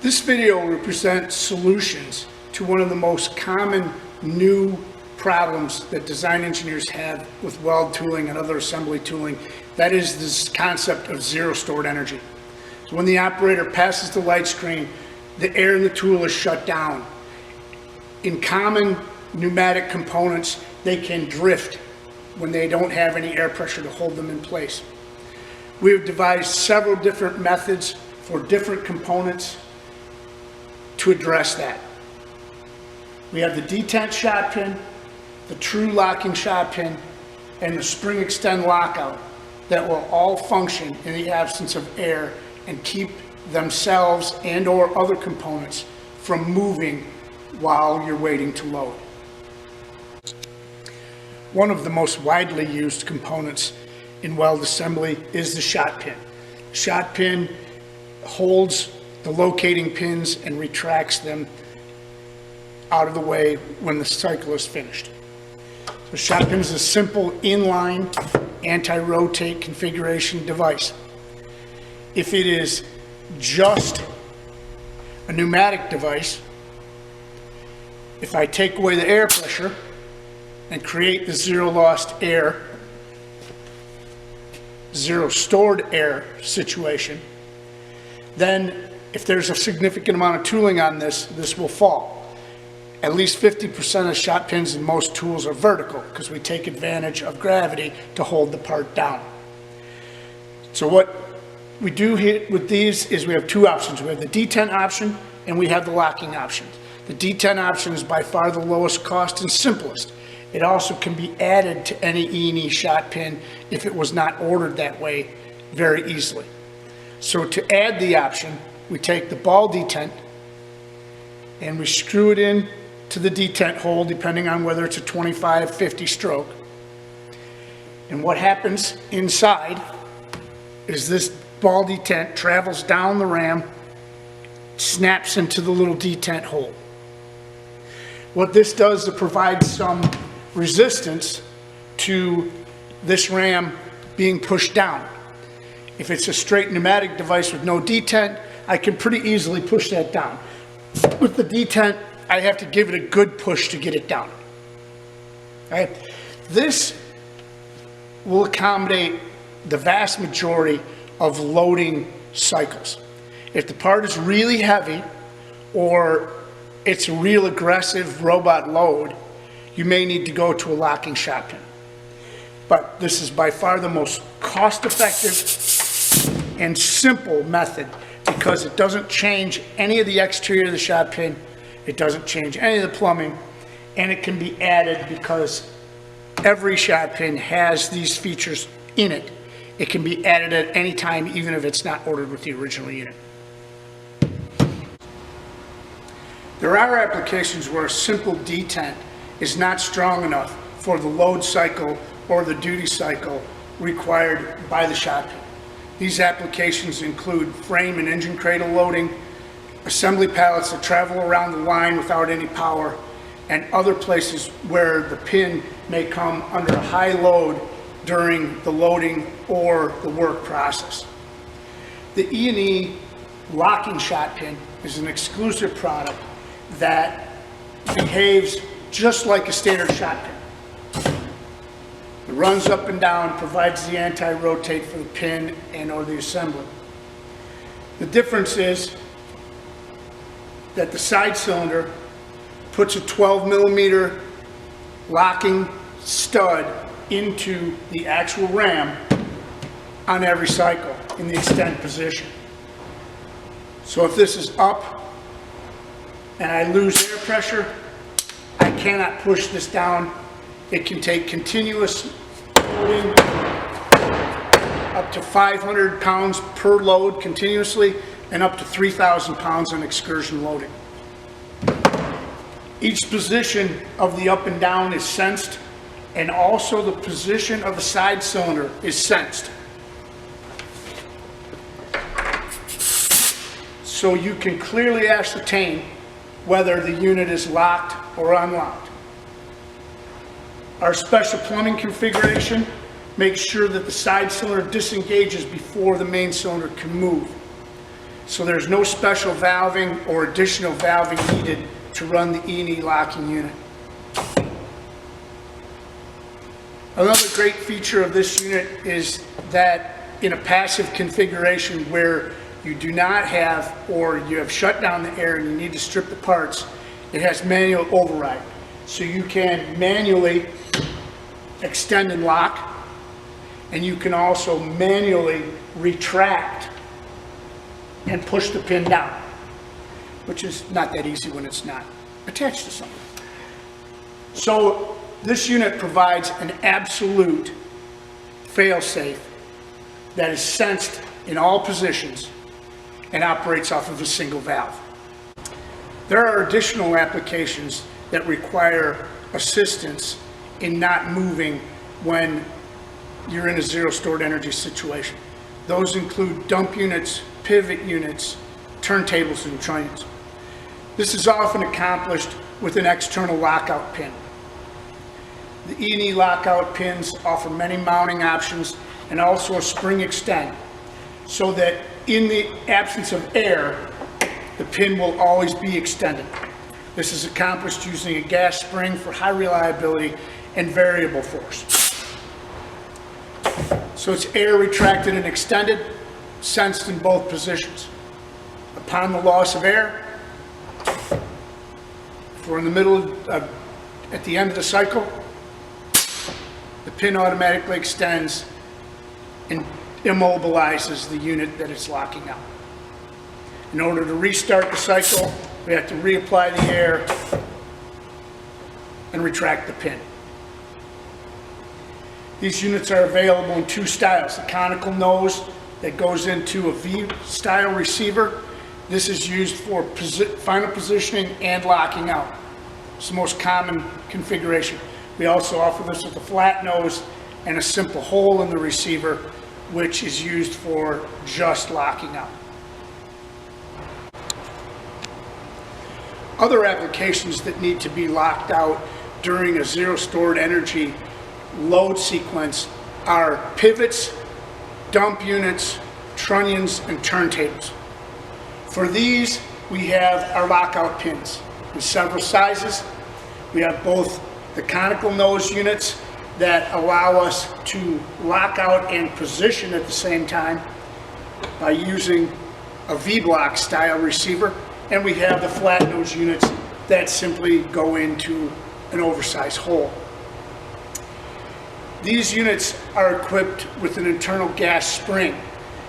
This video represents solutions to one of the most common new problems that design engineers have with weld tooling and other assembly tooling. That is this concept of zero stored energy. So when the operator passes the light screen, the air in the tool is shut down. In common pneumatic components, they can drift when they don't have any air pressure to hold them in place. We have devised several different methods for different components to address that. We have the detent shot pin, the true locking shot pin, and the spring extend lockout that will all function in the absence of air and keep themselves and or other components from moving while you're waiting to load. One of the most widely used components in weld assembly is the shot pin. The shot pin holds the locating pins and retracts them out of the way when the cycle is finished. The shot pin is a simple inline anti-rotate configuration device. If it is just a pneumatic device, if I take away the air pressure and create the zero lost air, zero stored air situation, then if there's a significant amount of tooling on this will fall. At least 50% of shot pins in most tools are vertical because we take advantage of gravity to hold the part down. So what we do here with these is we have two options. We have the detent option and we have the locking option. The detent option is by far the lowest cost and simplest. It also can be added to any E&E shot pin if it was not ordered that way very easily. So to add the option, we take the ball detent and we screw it in to the detent hole depending on whether it's a 25, 50 stroke. And what happens inside is this ball detent travels down the ram, snaps into the little detent hole. What this does is it provides some resistance to this ram being pushed down. If it's a straight pneumatic device with no detent, I can pretty easily push that down. With the detent, I have to give it a good push to get it down. Okay? This will accommodate the vast majority of loading cycles. If the part is really heavy or it's a real aggressive robot load, you may need to go to a locking shot pin. But this is by far the most cost-effective and simple method because it doesn't change any of the exterior of the shot pin, it doesn't change any of the plumbing, and it can be added because every shot pin has these features in it. It can be added at any time, even if it's not ordered with the original unit. There are applications where a simple detent is not strong enough for the load cycle or the duty cycle required by the shot pin. These applications include frame and engine cradle loading, assembly pallets that travel around the line without any power, and other places where the pin may come under a high load during the loading or the work process. The E&E locking shot pin is an exclusive product that behaves just like a standard shot pin. It runs up and down, provides the anti-rotate for the pin and or the assembly. The difference is that the side cylinder puts a 12 millimeter locking stud into the actual ram on every cycle in the extend position. So if this is up and I lose air pressure, I cannot push this down. It can take continuous loading up to 500 pounds per load continuously and up to 3,000 pounds on excursion loading. Each position of the up and down is sensed, and also the position of the side cylinder is sensed. So you can clearly ascertain whether the unit is locked or unlocked. Our special plumbing configuration makes sure that the side cylinder disengages before the main cylinder can move. So there's no special valving or additional valving needed to run the E&E locking unit. Another great feature of this unit is that in a passive configuration where you do not have, or you have shut down the air and you need to strip the parts, it has manual override. So you can manually extend and lock, and you can also manually retract and push the pin down, which is not that easy when it's not attached to something. So this unit provides an absolute fail-safe that is sensed in all positions and operates off of a single valve. There are additional applications that require assistance in not moving when you're in a zero stored energy situation. Those include dump units, pivot units, turntables, and trunnions. This is often accomplished with an external lockout pin. The E&E lockout pins offer many mounting options and also a spring extend, so that in the absence of air, the pin will always be extended. This is accomplished using a gas spring for high reliability and variable force. So it's air retracted and extended, sensed in both positions. Upon the loss of air, if we're in the middle of, at the end of the cycle, the pin automatically extends and immobilizes the unit that it's locking out. In order to restart the cycle, we have to reapply the air and retract the pin. These units are available in two styles: the conical nose that goes into a V-style receiver. This is used for final positioning and locking out. It's the most common configuration. We also offer this with a flat nose and a simple hole in the receiver, which is used for just locking out. Other applications that need to be locked out during a zero stored energy load sequence are pivots, dump units, trunnions, and turntables. For these, we have our lockout pins in several sizes. We have both the conical nose units that allow us to lock out and position at the same time by using a V-block style receiver, and we have the flat nose units that simply go into an oversized hole. These units are equipped with an internal gas spring,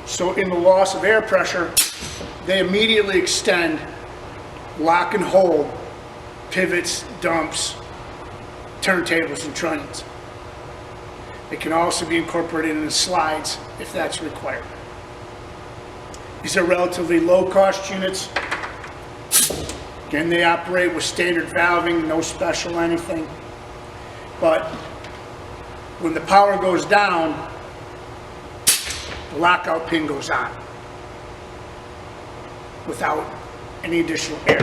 so in the loss of air pressure, they immediately extend, lock and hold pivots, dumps, turntables, and trunnions. It can also be incorporated in the slides if that's required. These are relatively low-cost units. Again, they operate with standard valving, no special anything. But when the power goes down, the lockout pin goes on without any additional air.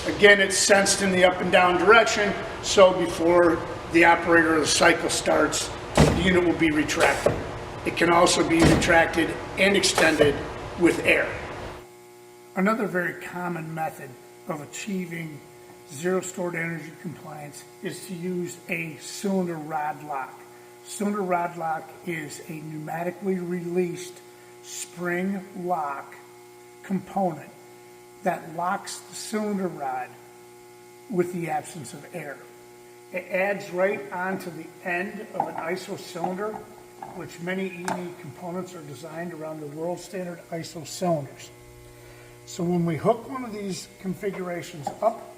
Again, it's sensed in the up and down direction, so before the operator of the cycle starts, the unit will be retracted. It can also be retracted and extended with air. Another very common method of achieving zero stored energy compliance is to use a cylinder rod lock. Cylinder rod lock is a pneumatically released spring lock component that locks the cylinder rod with the absence of air. It adds right onto the end of an ISO cylinder, which many E&E components are designed around the world standard ISO cylinders. So when we hook one of these configurations up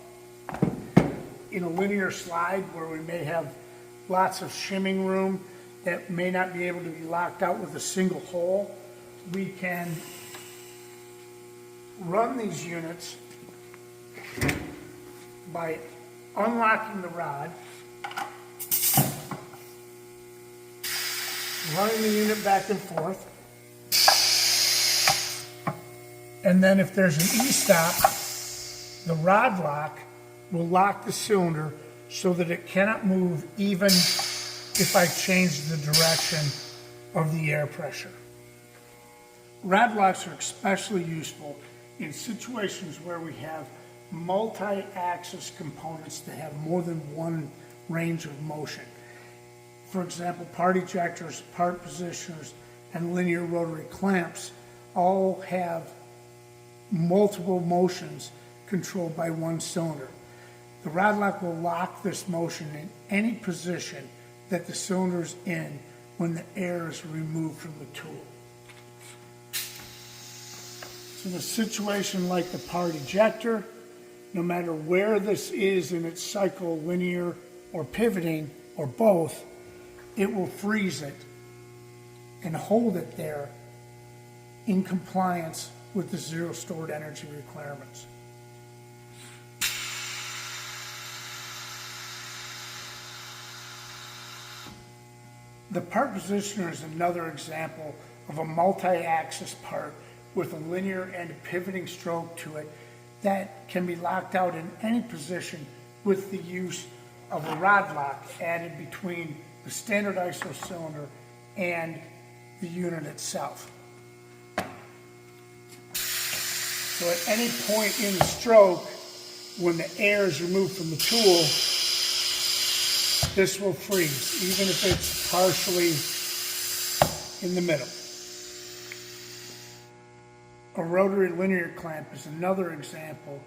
in a linear slide where we may have lots of shimming room that may not be able to be locked out with a single hole, we can run these units by unlocking the rod, running the unit back and forth, and then if there's an E-stop, the rod lock will lock the cylinder so that it cannot move even if I change the direction of the air pressure. Rad locks are especially useful in situations where we have multi-axis components that have more than one range of motion. For example, part ejectors, part positioners, and linear rotary clamps all have multiple motions controlled by one cylinder. The rad lock will lock this motion in any position that the cylinder is in when the air is removed from the tool. So in a situation like the part ejector, no matter where this is in its cycle, linear or pivoting or both, it will freeze it and hold it there in compliance with the zero stored energy requirements. The part positioner is another example of a multi-axis part with a linear and a pivoting stroke to it that can be locked out in any position with the use of a rod lock added between the standard ISO cylinder and the unit itself. So at any point in the stroke, when the air is removed from the tool, this will freeze, even if it's partially in the middle. A rotary linear clamp is another example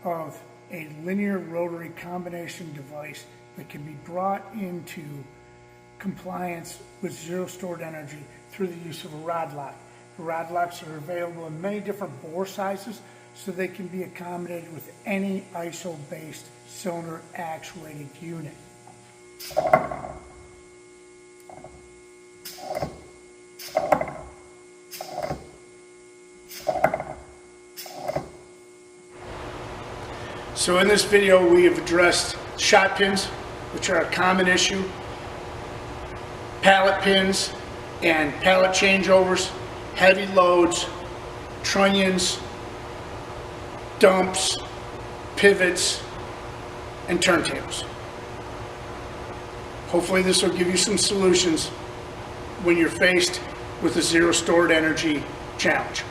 of a linear rotary combination device that can be brought into compliance with zero stored energy through the use of a rod lock. The rod locks are available in many different bore sizes, so they can be accommodated with any ISO-based cylinder actuated unit. So in this video, we have addressed shot pins, which are a common issue, pallet pins and pallet changeovers, heavy loads, trunnions, dumps, pivots, and turntables. Hopefully this will give you some solutions when you're faced with a zero stored energy challenge.